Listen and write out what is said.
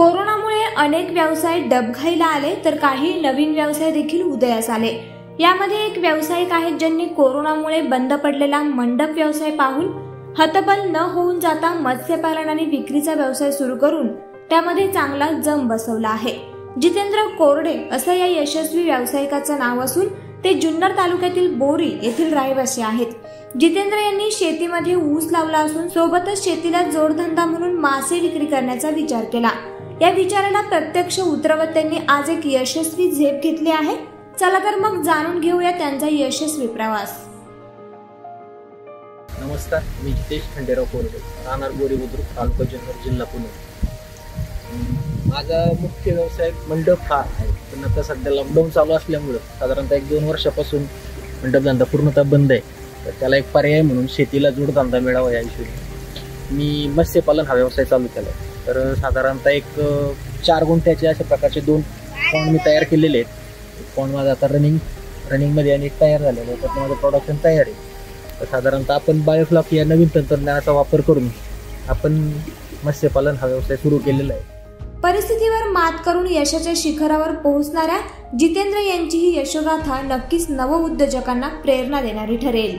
कोरोनामुळे अनेक व्यवसाय डबघाईला आले तर काही नवीन व्यवसाय देखील उदयास आले। यामध्ये एक व्यावसायिक आहेत ज्यांनी कोरोनामुळे बंद पडलेला मंडप व्यवसाय पाहून हतबल न होऊन जाता मत्स्यपालन आणि विक्रीचा व्यवसाय सुरू करून त्यामध्ये चांगला जम बसवला आहे। जितेंद्र कोरडे असं या यशस्वी व्यावसायिकाचं नाव असून ते जुन्नर तालुक्यातील बोरी येथील रहिवासी आहेत। जितेंद्र यांनी शेतीमध्ये ऊस लावला असून सोबतच शेतीला जोडधंदा म्हणून मासे विक्री करण्याचा विचार केला। या विचाराला प्रत्यक्ष उतरवत त्यांनी आज एक यशस्वी झेप घेतली आहे। चला तर मग जाणून घेऊया त्यांचा यशस्वी प्रवास। नमस्कार, मी जितेश खंडेराव कोरडे, राहणार बोरी बुद्रुक, तालुका जुन्नर, जिल्हा पुणे। माझा मुख्य व्यवसाय मंडप हा आहे, पण आता सध्या लॉकडाऊन चालू असल्यामुळं साधारणतः 1-2 वर्षापासून मंडप धंदा पूर्णतः बंद आहे। तर त्याला एक पर्याय म्हणून शेतीला जोडधंदा मिळावा या हिशोबाने मी मत्स्यपालन हा व्यवसाय चालू केला आहे। तर साधारणतः एक 4 गुंठ्याचे अशा प्रकारचे 2 पॉन्ड मी तयार केलेले आहेत। पॉन्ड माझा आता रनिंगमध्ये आणि तयार झालेलं आहे, तर माझं प्रोडक्शन तयार आहे। तर साधारणतः आपण बायोफ्लॉक या नवीन तंत्रज्ञानाचा वापर करून आपण मत्स्यपालन हा व्यवसाय सुरू केलेला आहे। परिस्थितीवर मात करून यशाच्या शिखरावर पोहोचणाऱ्या जितेंद्र यांची ही यशोगाथा नक्कीच नवउद्योजकांना प्रेरणा देणारी ठरेल।